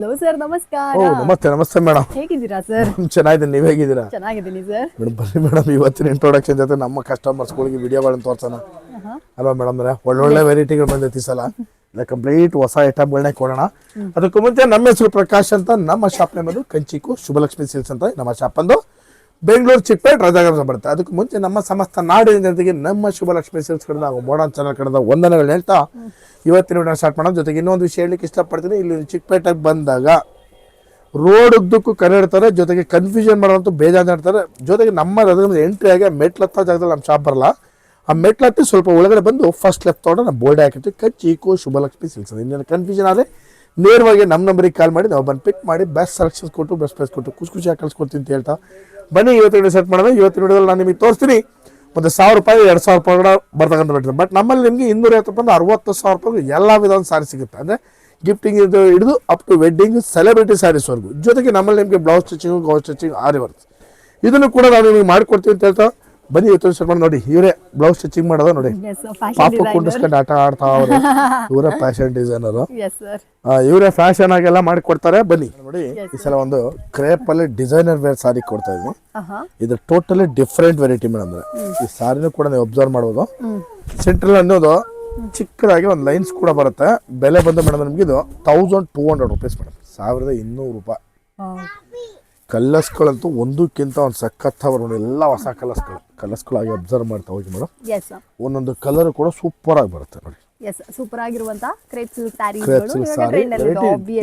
Hello sir, ನಮಸ್ಕಾರ. ನಮಸ್ತೆ. ನಮಸ್ತೆ ಮೇಡಮ್, ಹೇಗಿದ್ದೀರಾ ಸರ್? ಚೆನ್ನಾಗಿದ್ದೀನಿ. ನೀವು ಹೇಗಿದ್ದೀರಾ? ಚೆನ್ನಾಗಿದ್ದೀನಿ ಸರ್. ಮೇಡಮ್ ಬನ್ನಿ ಮೇಡಮ್, ಇವತ್ತಿನ ಇಂಟ್ರೊಡಕ್ಷನ್ ಜೊತೆ ನಮ್ಮ ಕಸ್ಟಮರ್ಸ್ಗಳಿಗೆ ವಿಡಿಯೋಗಳನ್ನ ತೋರ್ಸೋಣ ಅಲ್ವಾ ಮೇಡಮ್? ಒಳ್ಳೊಳ್ಳೆ ವೆರೈಟಿಗಳು ಬಂದೈತಿ ಸಲ. ಇಲ್ಲ ಕಂಪ್ಲೀಟ್ ಹೊಸ ಐಟಮ್ಗಳನ್ನೇ ಕೊಡೋಣ. ಅದಕ್ಕೂ ಮುಂಚೆ ನಮ್ಮ ಹೆಸರು ಪ್ರಕಾಶ್ ಅಂತ. ನಮ್ಮ ಶಾಪ್ ನೇಮದು ಕಂಚಿಕು ಶುಭಲಕ್ಷ್ಮಿ ಸಿಲ್ಕ್ಸ್ ಅಂತ. ನಮ್ಮ ಶಾಪ್ ಅಂದು ಬೆಂಗಳೂರು ಚಿಕ್ಕಪೇಟೆ ರಾಜಾಗಾರ ಬರುತ್ತೆ. ಅದಕ್ಕೂ ಮುಂಚೆ ನಮ್ಮ ಸಮಸ್ತ ನಾಡಿನ ಜನತೆಗೆ ನಮ್ಮ ಶುಭಲಕ್ಷ್ಮಿ ಸಿಲ್ಕ್ಸ್ ಕಡೆದ ಹಾಗೂ ಮೋಡರ್ನ್ ಚಾನಲ್ ಕಡೆದ ವಂದನೆಗಳನ್ನ ಹೇಳ್ತಾ ಇವತ್ತಿನ ವಿಡಿಯೋ ಸ್ಟಾರ್ಟ್ ಮಾಡೋಣ. ಜೊತೆಗೆ ಇನ್ನೊಂದು ವಿಷಯ ಹೇಳಲಿಕ್ಕೆ ಇಷ್ಟಪಡ್ತೀನಿ. ಇಲ್ಲಿ ಚಿಕ್ಕಪೇಟೆಗೆ ಬಂದಾಗ ರೋಡ್ ಉದ್ದಕ್ಕೂ ಕರೆಡ್ತಾರೆ, ಜೊತೆಗೆ ಕನ್ಫ್ಯೂಷನ್ ಮಾಡೋಂತೂ ಬೇಜಾರು ಇರ್ತಾರೆ. ಜೊತೆಗೆ ನಮ್ಮ ರಜೆ ಎಂಟ್ರಿ ಆಗಿ ಮೆಟ್ಲತ್ತ ಜಾಗದಲ್ಲಿ ನಮ್ಮ ಶಾಪ್ ಬರಲ್ಲ. ಆ ಮೆಟ್ಲತ್ತಿ ಸ್ವಲ್ಪ ಒಳಗಡೆ ಬಂದು ಫಸ್ಟ್ ಲೆಫ್ಟ್ ತೊಗೊಂಡು ನಾವು ಬೋರ್ಡ್ ಹಾಕಿರ್ತೀವಿ, ಕಂಚಿಕು ಶುಭಲಕ್ಷ್ಮಿ ಸಿಲ್ಕ್ಸ್. ಇನ್ನೇನು ಕನ್ಫ್ಯೂಷನ್ ಆದರೆ ನೇರವಾಗಿ ನಮ್ಮ ನಂಬರಿಗೆ ಕಾಲ್ ಮಾಡಿ ನಾವು ಬಂದು ಪಿಕ್ ಮಾಡಿ ಬೆಸ್ಟ್ ಸೆಲೆಕ್ಷನ್ಸ್ ಕೊಟ್ಟು ಬೆಸ್ಟ್ ಪ್ರೈಸ್ ಕೊಟ್ಟು ಖುಷಿಯಾಗಿ ಕಳಿಸ್ಕೊಡ್ತೀನಿ ಅಂತ ಹೇಳ್ತಾ ಬನ್ನಿ ಇವತ್ತು ವಿಡಿಯೋ ಸೆಟ್ ಮಾಡೋಣ. ಇವತ್ತಿನ ವಿಡಿಯೋದಲ್ಲಿ ನಾನು ನಿಮಗೆ ತೋರಿಸ್ತೀನಿ ಒಂದು ₹1,000 2,000 ರೂಪಾಯಿ ಬರ್ತಕ್ಕಂಥ ಬಿಡ್ತದೆ. ಬಟ್ ನಮ್ಮಲ್ಲಿ ನಿಮಗೆ 250 60,000 ರೂಪಾಯಿ ಎಲ್ಲ ವಿಧವಾದ ಸಾರಿ ಸಿಗುತ್ತೆ. ಅಂದರೆ ಗಿಫ್ಟಿಂಗ್ ಇದು ಹಿಡಿದು ಅಪ್ ಟು ವೆಡ್ಡಿಂಗ್ ಸೆಲೆಬ್ರಿಟಿ ಸ್ಯಾರೀಸ್ವರೆಗೂ. ಜೊತೆಗೆ ನಮ್ಮಲ್ಲಿ ನಿಮಗೆ ಬ್ಲೌಸ್ ಸ್ಟಿಚಿಂಗು, ಗೌನ್ ಸ್ಟಿಚಿಂಗ್, ಆರಿ ವರ್ಕ್ಸ್ ಇದನ್ನು ಕೂಡ ನಾವು ನಿಮಗೆ ಮಾಡಿಕೊಡ್ತೀವಿ ಅಂತ ಹೇಳ್ತಾ ಬನ್ನಿ ಇವತ್ತು ಸೆಟ್ ಮಾಡಿ. ನೋಡಿ ಇವರೇ ಬ್ಲೌಸ್ ಸ್ಟಿಚಿಂಗ್ ಮಾಡೋದು. ನೋಡಿ ಪಾಪ ಕುಂಡಿಸ್ಕೊಂಡು ಆಟ ಆಡ್ತಾ ಅವ್ರೆ. ಇವರೇ ಫ್ಯಾಷನ್ ಡಿಸೈನರು, ಇವರೇ ಫ್ಯಾಷನ್ ಆಗೆಲ್ಲ ಮಾಡಿ ಕೊಡ್ತಾರೆ. ಬನ್ನಿ ನೋಡಿ, ಈ ಸಲ ಒಂದು ಕ್ರೇಪ್ ಅಲ್ಲಿ ಡಿಸೈನರ್ ವೇರ್ ಸಾರಿ ಕೊಡ್ತಾ ಇದ್ವಿ. ಇದು ಟೋಟಲಿ ಡಿಫ್ರೆಂಟ್ ವೆರೈಟಿ ಮೇಡಮ್. ಈ ಸಾರಿನೂ ಕೂಡ ನೀವು ಅಬ್ಸರ್ವ್ ಮಾಡ್ಬೋದು. ಸೆಂಟ್ರಲ್ ಅನ್ನೋದು ಚಿಕ್ಕದಾಗಿ ಒಂದು ಲೈನ್ಸ್ ಕೂಡ ಬರುತ್ತೆ. ಬೆಲೆ ಬಂದು ಮೇಡಮ್ ನಮ್ಗೆ ಇದು ₹1,200 ಮೇಡಮ್, ₹1,200. ಕಲರ್ಸ್ಗಳಂತೂ ಒಂದಕ್ಕಿಂತ ಒಂದು ಸಖತ್ ನೋಡಿ. ಎಲ್ಲ ಹೊಸ ಕಲರ್ಸ್ಗಳಾಗಿ ಅಬ್ಸರ್ವ್ ಮಾಡ್ತಾ ಹೋಗಿ ಮೇಡಮ್. ಒಂದೊಂದು ಕಲರ್ ಕೂಡ ಸೂಪರ್ ಆಗಿ ಬರುತ್ತೆ ನೋಡಿ. ಸೂಪರ್ ಆಗಿರುವಂತ ಕ್ರೇಪ್ ಸಿಲ್ಕ್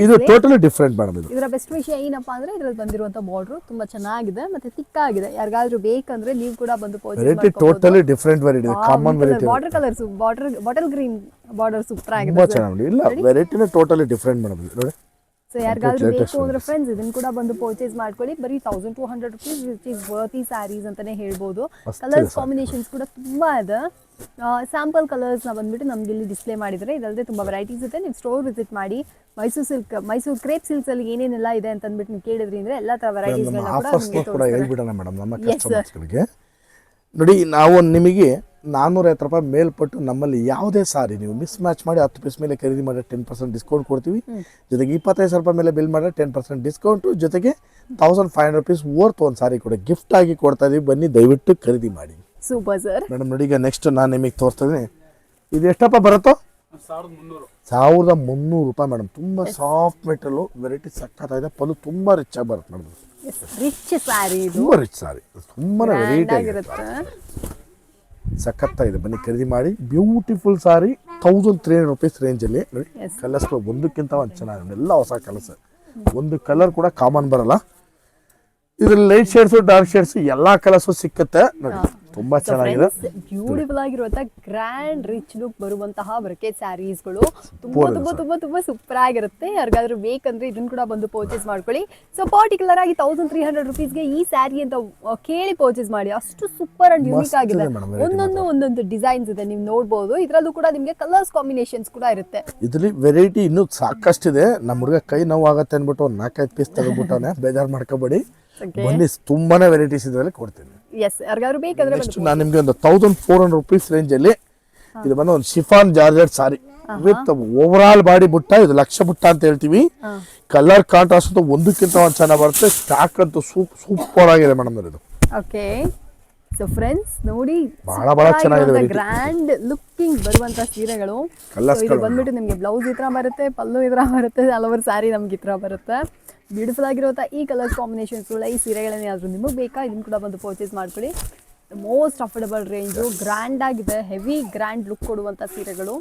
ಇದು ಟೋಟಲಿ ಡಿಫರೆಂಟ್ ಮೇಡಮ್. ಇದು ಇದರ ಬೆಸ್ಟ್ ವಿಷಯ ಏನಪ್ಪಾ ಅಂದ್ರೆ ಇದರಲ್ಲಿ ಬಂದಿರುವಂತ ಬಾರ್ಡರ್ ತುಂಬಾ ಚೆನ್ನಾಗಿದೆ ಮತ್ತೆ ಥಿಕ್ ಆಗಿದೆ. ಯಾರಿಗಾದ್ರೂ ಬೇಕಂದ್ರೆ ನೀವು ಕೂಡ ಬಂದು variety totally different variety, common variety. Border colours, bottle green border super ಆಗಿದೆ. ತುಂಬಾ ಚೆನ್ನಾಗಿದೆ. ಇಲ್ಲ ವೆರೈಟಿನೇ ಟೋಟಲಿ ಡಿಫರೆಂಟ್ ಮೇಡಮ್ ನೋಡಿ. ಸೊ ಯಾರಿಗಾದ್ರೂ ಬೇಕು ಅಂದ್ರೆ ಫ್ರೆಂಡ್ಸ್ ಇದನ್ನ ಕೂಡ ಬಂದು ಪರ್ಚೇಸ್ ಮಾಡ್ಕೊಳ್ಳಿ. ಬರೀ ₹1,200 ವಿಚ್ ಇಸ್ ವರ್ತಿ ಸ್ಯಾರೀಸ್ ಅಂತಾನೆ ಹೇಳ್ಬೋದು. ಕಲರ್ಸ್ ಕಾಂಬಿನೇಷನ್ಸ್ ಕೂಡ ತುಂಬಾ ಇದೆ. ಸ್ಯಾಂಪಲ್ ಕಲರ್ಸ್ ನ ಬಂದ್ಬಿಟ್ಟು ನಮ್ಗೆ ಇಲ್ಲಿ ಡಿಸ್ಪ್ಲೇ ಮಾಡಿದ್ರೆ. ಇದಲ್ಲದೆ ತುಂಬಾ ವೆರೈಟೀಸ್ ಇದೆ. ನೀವು ಸ್ಟೋರ್ ವಿಸಿಟ್ ಮಾಡಿ. ಮೈಸೂರು ಕ್ರೇಪ್ ಸಿಲ್ಕ್ಸ್ ಅಲ್ಲಿ ಏನೇನೆಲ್ಲ ಇದೆ ಅಂತ ಅಂದ್ಬಿಟ್ಟು ನೀವು ಕೇಳಿದ್ರಿ ಅಂದ್ರೆ ಎಲ್ಲಾ ತರ ವೆರೈಟೀಸ್ ಕೂಡ ಹೇಳ್ಬಿಡೋಣ ಮೇಡಮ್ ನಮ್ಮ ಕಸ್ಟಮರ್ಸ್ಗಳಿಗೆ. ನೋಡಿ, ನಾವು ನಿಮಗೆ ₹450 ಮೇಲ್ಪಟ್ಟು ನಮ್ಮಲ್ಲಿ ಯಾವುದೇ ಸಾರಿ ನೀವು ಮಿಸ್ ಮ್ಯಾಚ್ ಮಾಡಿ 10 ಪೀಸ್ ಮೇಲೆ ಖರೀದಿ ಮಾಡಿದ್ರೆ 10% ಡಿಸ್ಕೌಂಟ್ ಕೊಡ್ತೀವಿ. ಜೊತೆಗೆ ₹25,000 ಮೇಲೆ ಬಿಲ್ ಮಾಡಿದ್ರೆ 10% ಡಿಸ್ಕೌಂಟು. ಜೊತೆಗೆ ₹1,500 ವರ್ತ್ ಒಂದು ಸಾರಿ ಕೂಡ ಗಿಫ್ಟ್ ಆಗಿ ಕೊಡ್ತಾ ಇದೀವಿ. ಬನ್ನಿ ದಯವಿಟ್ಟು ಖರೀದಿ ಮಾಡಿ. Super sir. ಮೇಡಮ್ ನೋಡಿ, ಈಗ ನೆಕ್ಸ್ಟ್ ನಾನು ನಿಮಗೆ ತೋರಿಸ್ತಾ ಇದ್ದೀನಿ. ಇದು ಎಷ್ಟಪ್ಪ ಬರುತ್ತೋ? ₹1,300 ಮೇಡಮ್. ತುಂಬ ಸಾಫ್ಟ್ ಮೆಟಲ್ ವೆರೈಟಿ ಸಕ್ಕತ್ತಾಗಿದೆ. ಪಲ್ಲು ತುಂಬ ರಿಚ್ ಆಗಿ ಬರುತ್ತೆ ಮೇಡಮ್. ರಿಚ್ ಸಾರಿ, ತುಂಬ ರಿಚ್ ಸಾರಿ, ತುಂಬ ವೆರೈಟಿ ಆಗಿರುತ್ತೆ, ಸಖತ್ತಾಗಿದೆ. ಬನ್ನಿ ಖರೀದಿ ಮಾಡಿ. ಬ್ಯೂಟಿಫುಲ್ ಸಾರಿ ₹1,300 ರೇಂಜಲ್ಲಿ ನೋಡಿ. ಕಲರ್ಸ್ಗಳು ಒಂದಕ್ಕಿಂತ ಒಂದು ಚೆನ್ನಾಗಿದೆ. ಎಲ್ಲ ಹೊಸ ಕಲರ್ಸ್, ಒಂದು ಕಲರ್ ಕೂಡ ಕಾಮನ್ ಬರಲ್ಲ. ಇದ್ರಲ್ಲಿ ಲೈಟ್ ಶೇಡ್ಸು, ಡಾರ್ಕ್ ಶೇಡ್ಸು ಎಲ್ಲ ಕಲರ್ಸು ಸಿಕ್ಕತ್ತೆ ನೋಡಿ. ತುಂಬಾ ಚೆನ್ನಾಗಿದೆ. ಬ್ಯೂಟಿಫುಲ್ ಆಗಿರುವಂತಹ ಗ್ರ್ಯಾಂಡ್ ರಿಚ್ ಲುಕ್ ಬರುವಂತಹ ಬ್ರೊಕೇಟ್ ಸ್ಯಾರೀಸ್ಗಳು ತುಂಬಾ ತುಂಬಾ ತುಂಬಾ ತುಂಬಾ ಸೂಪರ್ ಆಗಿರುತ್ತೆ. ಯಾರಿಗಾದ್ರೂ ಬೇಕಂದ್ರೆ ಇದನ್ನ ಕೂಡ ಬಂದು ಪರ್ಚೇಸ್ ಮಾಡ್ಕೊಳ್ಳಿ. ಸೊ ಪರ್ಟಿಕ್ಯುಲರ್ ಆಗಿ ₹1,300 ಈ ಸ್ಯಾರಿ ಅಂತ ಕೇಳಿ ಪರ್ಚೇಸ್ ಮಾಡಿ. ಅಷ್ಟು ಸೂಪರ್ ಅಂಡ್ ಯೂನಿಕ್ ಆಗಿದೆ. ಒಂದೊಂದು ಡಿಸೈನ್ಸ್ ಇದೆ, ನೀವು ನೋಡಬಹುದು. ಇದರಲ್ಲೂ ಕೂಡ ನಿಮಗೆ ಕಲರ್ಸ್ ಕಾಂಬಿನೇಷನ್ಸ್ ಕೂಡ ಇರುತ್ತೆ. ಇದರಲ್ಲಿ ವೆರೈಟಿ ಇನ್ನೂ ಸಾಕಷ್ಟಿದೆ. ನಮ್ಮ ಹುಡುಗ ಕೈ ನೋವು ಆಗತ್ತೆ ಅನ್ಬಿಟ್ಟು ಒಂದು 4-5 ಪೀಸ್ ತಗೊಂಡ್ಬಿಟ್ಟವನೆ. ಬೇಜಾರು ಮಾಡ್ಕೋಬೇಡಿ, ಬನ್ನಿ ತುಂಬಾನೇ ವೆರೈಟೀಸ್ ಇದರಲ್ಲಿ ಕೊಡ್ತೀನಿ. ಯಾರಿಗಾದ್ರೂ ಬೇಕಂದ್ರೆ ನೆಕ್ಸ್ಟ್ ನಾನು ನಿಮಗೆ ಒಂದು ₹1,400 ರೇಂಜ್ ಅಲ್ಲಿ ಇದು ಬಂದು ಒಂದು chiffon georgette sorry with over all body ಬುಟ್ಟ. ಇದು ಲಕ್ಷ ಬುಟ್ಟ ಅಂತ ಹೇಳ್ತೀವಿ. ಕಲರ್ ಕಾಂಟ್ರಾಸ್ಟ್ ಅಂತೂ ಒಂದಕ್ಕಿಂತ ಒಂದು ಚೆನ್ನಾಗಿ ಬರುತ್ತೆ. ಸ್ಟಾಕ್ ಅಂತೂ ಸೂಪರ್ ಆಗಿದೆ ಮೇಡಮ್ ಇದು. ಓಕೆ, ಸೊ ಫ್ರೆಂಡ್ಸ್ ನೋಡಿ, ಬಹಳ ಚೆನ್ನಾಗಿದೆ. ಗ್ರ್ಯಾಂಡ್ ಲುಕಿಂಗ್ ಬರುವಂತ ಸೀರೆಗಳು. ಇದು ಬಂದ್ಬಿಟ್ಟು ನಿಮಗೆ ಬ್ಲೌಸ್ ಈ ತರ ಬರುತ್ತೆ, ಪಲ್ಲು ಈ ತರ ಬರುತ್ತೆ, ಆಲ್ ಓವರ್ ಸ್ಯಾರಿ ನಮ್ಗೆ ಈ ತರ ಬರುತ್ತೆ. ಬ್ಯೂಟಿಫುಲ್ ಆಗಿರುವಂಥ ಈ ಕಲರ್ಸ್ ಕಾಂಬಿನೇಷನ್ಸ್ಗಳ ಈ ಸೀರೆಗಳೇನಾದರೂ ನಿಮಗೆ ಬೇಕಾ ಇದನ್ನು ಕೂಡ ಬಂದು ಪರ್ಚೇಸ್ ಮಾಡ್ಕೊಳ್ಳಿ. ಮೋಸ್ಟ್ ಅಫೋರ್ಡಬಲ್ ರೇಂಜು, ಗ್ರ್ಯಾಂಡ್ ಆಗಿದೆ, ಹೆವಿ ಗ್ರ್ಯಾಂಡ್ ಲುಕ್ ಕೊಡುವಂಥ ಸೀರೆಗಳು,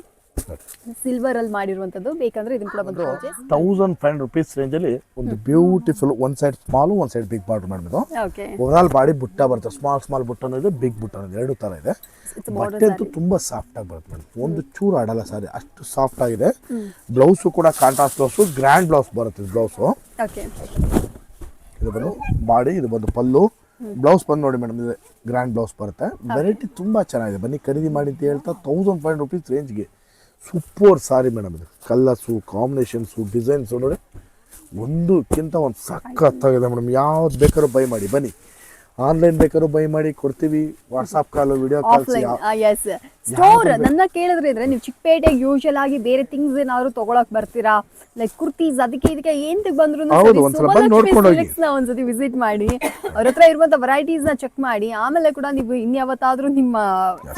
ಸಿಲ್ವರ್ ಅಲ್ಲಿ ಮಾಡಿರುವಂಥದ್ದು. ಬೇಕಂದ್ರೆ ಇದನ್ನು ಕೂಡ ಬಂದು ಪರ್ಚೇಸ್. ₹1,500 ರೇಂಜಲ್ಲಿ ಒಂದು beautiful one side small one side big border ಮಾಡಿದ್ದು. ಓವರ್ ಆಲ್ ಬಾಡಿ ಬುಟ್ಟ ಬರುತ್ತೆ. ಸ್ಮಾಲ್ ಬುಟ್ಟನೂ ಇದೆ, ಬಿಗ್ ಬುಟ್ಟನೂ ಇದೆ, ಎರಡು ತರ ಇದೆ. ಬಟ್ಟೆ ಅಂತೂ ತುಂಬಾ ಸಾಫ್ಟ್ ಆಗಿ ಬರುತ್ತೆ ಮೇಡಮ್. ಒಂದು ಚೂರು ಆಡಲ್ಲ ಸಾರಿ, ಅಷ್ಟು ಸಾಫ್ಟ್ ಆಗಿದೆ. ಬ್ಲೌಸು ಕೂಡ ಕಾಂಟ್ರಾಸ್ಟ್ ಬ್ಲೌಸು, ಗ್ರ್ಯಾಂಡ್ ಬ್ಲೌಸ್ ಬರುತ್ತೆ ಬ್ಲೌಸು. ಇದು ಬಂದು ಬಾಡಿ, ಇದು ಬಂದು ಪಲ್ಲು. ಬ್ಲೌಸ್ ಬಂದು ನೋಡಿ ಮೇಡಮ್, ಇದು ಗ್ರ್ಯಾಂಡ್ ಬ್ಲೌಸ್ ಬರುತ್ತೆ. ವೆರೈಟಿ ತುಂಬಾ ಚೆನ್ನಾಗಿದೆ. ಬನ್ನಿ ಖರೀದಿ ಮಾಡಿ ಅಂತ ಹೇಳ್ತಾ ₹1,500 ರೇಂಜ್ಗೆ ಸೂಪರ್ ಸಾರಿ ಮೇಡಮ್. ಇದು ಕಲರ್ಸು, ಕಾಂಬಿನೇಷನ್ಸು, ಡಿಸೈನ್ಸು ನೋಡಿ ಒಂದಕ್ಕಿಂತ ಒಂದು ಸಖತ್ತಾಗಿದೆ ಮೇಡಮ್. ಯಾವ್ದು ಬೇಕಾದ್ರೂ ಬೈ ಮಾಡಿ. ಬನ್ನಿ ಆನ್ಲೈನ್ ಬೇಕಾದ್ರೂ ಬೈ ಮಾಡಿ ಕೊಡ್ತೀವಿ, WhatsApp call, video calls. Offline S store ನನ್ನ ಕೇಳಿದ್ರೆ ಇದ್ರೆ ನೀವು ಚಿಕ್ಕಪೇಟೆಗೆ ಯೂಶಲ್ ಆಗಿ ಬೇರೆ ಥಿಂಗ್ಸ್ ಏನಾದ್ರು ತಗೊಳಕ್ ಬರ್ತೀರಾ, ಲೈಕ್ ಕುರ್ತೀಸ್ ಅದಕ್ಕೆ ಇದಕ್ಕೆ ಏನ್ ಬಂದ್ರು ಹೌದು, ಒಂದ್ಸಲ ಬಂದು ನೋಡ್ಕೊಂಡು ಹೋಗಿ. ಒಂದ್ಸತಿ ವಿಸಿಟ್ ಮಾಡಿ ಅವ್ರ ಹತ್ರ ಇರುವಂತ ವೆರೈಟೀಸ್ ನ ಚೆಕ್ ಮಾಡಿ, ಆಮೇಲೆ ಕೂಡ ನೀವು ಇನ್ಯಾವತ್ತಾದ್ರೂ ನಿಮ್ಮ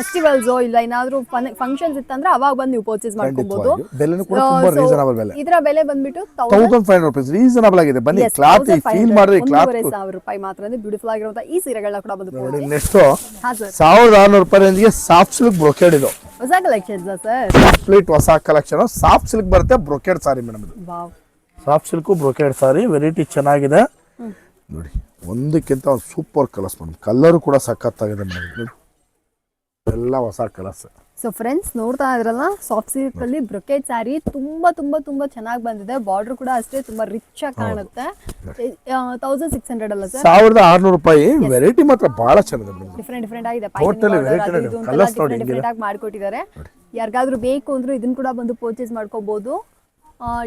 ಫೆಸ್ಟಿವಲ್ಸ್ ಇಲ್ಲ ಏನಾದ್ರು ಫಂಕ್ಷನ್ಸ್ ಇತ್ತಂದ್ರೆ ಅವಾಗ ಬಂದು ನೀವು ಪರ್ಚೇಸ್ ಮಾಡ್ಕೊಬಹುದು. ಬೆಲೆನೂ ಕೂಡ ತುಂಬಾ ರೀಸನಬಲ್ ಬೆಲೆ. ಇದರ ಬೆಲೆ ಬಂದ್ಬಿಟ್ಟು 1500 ರೂಪೀಸ್ ರೀಸನಬಲ್ ಆಗಿದೆ. ಬನ್ನಿ ಕ್ಲಾತ್ ಫೀಲ್ ಮಾಡಿದ್ರೆ ಕ್ಲಾತ್ 1,500 ರೂಪಾಯಿ ಮಾತ್ರ ಬ್ಯೂಟಿಫುಲ್ ಆಗಿರುವಂತ ಈ ಸೀರೆಗಳನ್ನ ಕೂಡ ಬಂದು ನೋಡಿ. ನೆಕ್ಸ್ಟ್ ಹಾ ಸರ್ 1600 ರೂಪಾಯಿ ರೇಂಜ್ಗೆ ಸಾಫ್ಟ್ ಸಿಲ್ಕ್ ಬ್ರೊಕೇಡ್. ಇದು ಹೊಸ ಕಲೆಕ್ಷನ್ ಸರ್, ಕಂಪ್ಲೀಟ್ ಹೊಸ ಕಲೆಕ್ಷನ್. ಸಾಫ್ಟ್ ಸಿಲ್ಕ್ ಬರುತ್ತೆ, ಬ್ರೊಕೇಡ್ ಸಾರಿ ಮೇಡಮ್. ಇದು ವಾವ್ ಸಾಫ್ಟ್ ಸಿಲ್ಕ್ ಬ್ರೊಕೇಡ್ ಸಾರಿ ವೆರೈಟಿ ಚೆನ್ನಾಗಿದೆ ನೋಡಿ. ಒಂದಕ್ಕಿಂತ ಒಂದು ಸೂಪರ್ ಕಲರ್ಸ್ ಮೇಡಮ್. ಕಲರ್ ಕೂಡ ಸಖತ್ತಾಗಿದೆ ಮೇಡಮ್. ನೋಡಿ ಎಲ್ಲ ಹೊಸ ಕಲರ್ಸ್. ಸೊ ಫ್ರೆಂಡ್ಸ್ ನೋಡ್ತಾ ಇದ್ರಲ್ಲ, ಸಾಫ್ಟ್ ಸಿಲ್ಕ್ ಅಲ್ಲಿ ಬ್ರೊಕೇಡ್ ಸ್ಯಾರಿ ತುಂಬಾ ತುಂಬಾ ತುಂಬಾ ಚೆನ್ನಾಗಿ ಬಂದಿದೆ. ಬಾರ್ಡರ್ ಕೂಡ ಅಷ್ಟೇ ತುಂಬಾ ರಿಚ್ ಆಗಿ ಕಾಣುತ್ತೆ. 1600 ಅಲ್ಲ ಸರ್? 1600 ರೂಪಾಯಿ. ವೆರೈಟಿ ಮಾತ್ರ ಬಹಳ ಚೆನ್ನಾಗಿದೆ ಮೇಡಮ್. ಡಿಫ್ರೆಂಟ್ ಡಿಫ್ರೆಂಟ್ ಆಗಿದೆ. ಡಿಫ್ರೆಂಟ್ ಆಗಿ ಮಾಡ್ಕೊಟ್ಟಿದ್ದಾರೆ. ಯಾರಿಗಾದ್ರೂ ಬೇಕು ಅಂದ್ರೂ ಇದನ್ನ ಕೂಡ ಬಂದು ಪರ್ಚೇಸ್ ಮಾಡ್ಕೋಬಹುದು.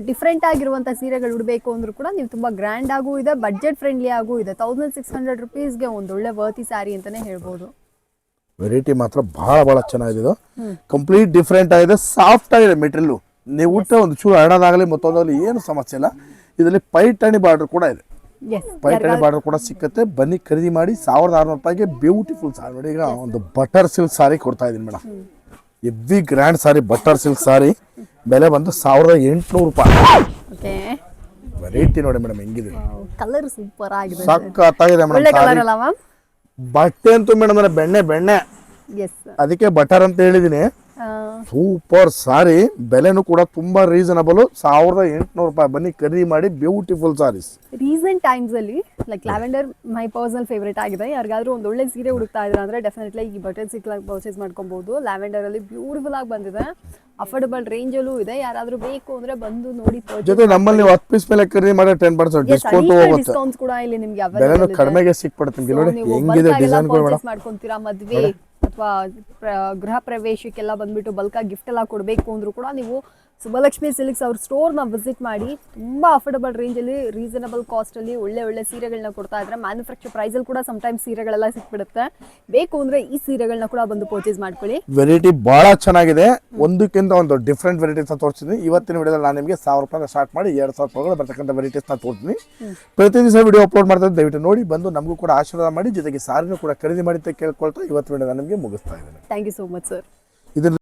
ಡಿಫ್ರೆಂಟ್ ಆಗಿರುವಂತ ಸೀರೆಗಳು ಉಡಬೇಕು ಅಂದ್ರೂ ಕೂಡ ನೀವು ತುಂಬಾ ಗ್ರ್ಯಾಂಡ್ ಆಗೂ ಇದೆ, ಬಡ್ಜೆಟ್ ಫ್ರೆಂಡ್ಲಿ ಆಗೂ ಇದೆ. 1600 ರುಪೀಸ್ಗೆ ಒಂದು ಒಳ್ಳೆ ವರ್ತಿ ಸ್ಯಾರಿ ಅಂತಾನೆ ಹೇಳ್ಬೋದು. ವೆರೈಟಿ ಮಾತ್ರ ಬಹಳ ಚೆನ್ನಾಗಿದೆ. ಇದು ಕಂಪ್ಲೀಟ್ ಡಿಫ್ರೆಂಟ್ ಆಗಿದೆ, ಸಾಫ್ಟ್ ಆಗಿದೆ ಮೆಟೀರಿಯಲ್. ನೀವು ಊಟ ಒಂದು ಚೂರು ಹರಡೋದಾಗಲಿ ಮತ್ತೊಂದಾಗಲಿ ಏನು ಸಮಸ್ಯೆ ಇಲ್ಲ. ಇದರಲ್ಲಿ ಪೈಠಾಣಿ ಬಾರ್ಡರ್ ಕೂಡ ಇದೆ. ಪೈಠಾಣಿ ಬಾರ್ಡರ್ ಕೂಡ ಸಿಕ್ಕತ್ತೆ. ಬನ್ನಿ ಖರೀದಿ ಮಾಡಿ. 1600 ರೂಪಾಯಿಗೆ ಬ್ಯೂಟಿಫುಲ್ ಸಾರಿ ನೋಡಿ. ಈಗ ಒಂದು ಬಟರ್ ಸಿಲ್ಕ್ ಸಾರಿ ಕೊಡ್ತಾ ಇದೀನಿ ಮೇಡಮ್. ಎವ್ವಿ ಗ್ರ್ಯಾಂಡ್ ಸಾರಿ, ಬಟರ್ ಸಿಲ್ಕ್ ಸಾರಿ. ಬೆಲೆ ಬಂದು 1800 ರೂಪಾಯಿ. ವೆರೈಟಿ ನೋಡಿ ಮೇಡಮ್ ಹೆಂಗಿದೆ. ಕಲರ್ ಸೂಪರ್ ಆಗಿದೆ, ಸಖತ್ತಾಗಿದೆ ಮೇಡಮ್. ಬಟ್ಟೆ ಅಂತೂ ಮೇಡಮ್ ಬೆಣ್ಣೆ. ಅದಕ್ಕೆ ಬಟರ್ ಅಂತ ಹೇಳಿದೀನಿ. ಸೂಪರ್ ಸಾರಿ. ಬೆಲೆನೂ ಕೂಡ ತುಂಬಾ ರೀಸನಬಲ್, 1800 ರೂಪಾಯಿ. ಬನ್ನಿ ಖರೀದಿ ಮಾಡಿ. ಬ್ಯೂಟಿಫುಲ್ ಸಾರೀಸ್. ರೀಸೆಂಟ್ ಟೈಮ್ಸ್ ಅಲ್ಲಿ like lavender my personal favourite ಆಗಿದೆ. ಯಾರಿಗಾದ್ರೂ ಒಂದು ಒಳ್ಳೆ ಸೀರೆ ಹುಡುಕ್ತಾ ಇದ್ರ ಅಂದ್ರೆ ಡೆಫಿನೆಟ್ಲಿ ಈ ಬಟರ್ ಸಿಲ್ಕ್ ಪರ್ಚೇಸ್ ಮಾಡ್ಕೊಬಹುದು. ಲ್ಯಾವೆಂಡರ್ ಅಲ್ಲಿ ಬ್ಯೂಟಿಫುಲ್ ಆಗಿ ಬಂದಿದೆ, ಅಫೋರ್ಡಬಲ್ ರೇಂಜ್ ಅಲ್ಲೂ ಇದೆ. ಯಾರಾದ್ರೂ ಬೇಕು ಅಂದ್ರೆ ಬಂದು ನೋಡಿ. ಜೊತೆ ನಮ್ಮಲ್ಲಿ 10 ಪೀಸ್ ಮೇಲೆ ಖರೀದಿ ಮಾಡಿ 10% ಡಿಸ್ಕೌಂಟ್ ಹೋಗುತ್ತೆ. ಡಿಸ್ಕೌಂಟ್ಸ್ ಕೂಡ ಇಲ್ಲಿ ನಿಮಗೆ ಬೆಲೆನೂ ಕಡಿಮೆಗೆ ಸಿಕ್ಬಿಡುತ್ತೆ ನಿಮಗೆ. ನೋಡಿ ಹೆಂಗಿದೆ ಡಿಸೈನ್ ಕೂಡ ಮೇಡಮ್. ಮಾಡ್ಕೊಂತೀರಾ ಮದ್ವೆ ಅಥವಾ ಗೃಹ ಪ್ರವೇಶಕ್ಕೆಲ್ಲ ಬಂದ್ಬಿಟ್ಟು ಬಲ್ಕ್ ಆಗಿ ಗಿಫ್ಟ್ ಎಲ್ಲ ಕೊಡಬೇಕು ಅಂದ್ರೂ ಕೂಡ ನೀವು ಸುಬ್ಬಲಕ್ಷ್ಮಿ ಸಿಲ್ಕ್ಸ್ ಅವ್ರ ಸ್ಟೋರ್ನ ವಿಸಿಟ್ ಮಾಡಿ. ತುಂಬಾ ಅಫೋರ್ಡಬಲ್ ರೇಂಜಲ್ಲಿ, ರೀಸನಬಲ್ ಕಾಸ್ಟಲ್ಲಿ ಒಳ್ಳೆ ಸೀರೆಗಳನ್ನ ಕೊಡ್ತಾ ಇದ್ದಾರೆ. ಮ್ಯಾನುಫ್ಯಾಕ್ಚರ್ ಪ್ರೈಸಲ್ಲಿ ಕೂಡ ಸಮ್ಟೈಮ್ಸ್ ಸೀರೆಗಳೆಲ್ಲ ಸಿಕ್ಬಿಡುತ್ತೆ. ಬೇಕು ಅಂದ್ರೆ ಈ ಸೀರೆಗಳನ್ನ ಕೂಡ ಬಂದು ಪರ್ಚೇಸ್ ಮಾಡ್ಕೊಳ್ಳಿ. ವೆರೈಟಿ ಬಹಳ ಚೆನ್ನಾಗಿದೆ. ಒಂದಕ್ಕಿಂತ ಒಂದು ಡಿಫ್ರೆಂಟ್ ವೆರೈಟೀಸ್ ತೋರಿಸ್ತೀನಿ. ಇವತ್ತಿನ ವಿಡಿಯೋದಲ್ಲಿ ನಾನು ನಿಮಗೆ 1000 ರೂಪಾಯಿ ಸ್ಟಾರ್ಟ್ ಮಾಡಿ 2000 ರೂಪಾಯಿ ಬರ್ತಕ್ಕಂಥ ವೆರೈಟೀಸ್ ತೋರಿಸ್ತೀನಿ. ಪ್ರತಿ ದಿವಸ ವಿಡಿಯೋ ಅಪ್ಲೋಡ್ ಮಾಡ್ತಾರೆ. ದಯವಿಟ್ಟು ನೋಡಿ, ಬಂದು ನಮಗೂ ಕೂಡ ಆಶೀರ್ವಾದ ಮಾಡಿ. ಜೊತೆಗೆ ಸಾರಿನೂ ಕೂಡ ಖರೀದಿ ಮಾಡಿ ಅಂತ ಕೇಳ್ಕೊಳ್ತಾ ಇವತ್ತು ವಿಡಿಯೋ ನಿಮಗೆ ಮುಗಿಸ್ತಾ ಇದ್ದೇನೆ. Thank you so much sir. ಇದನ್ನ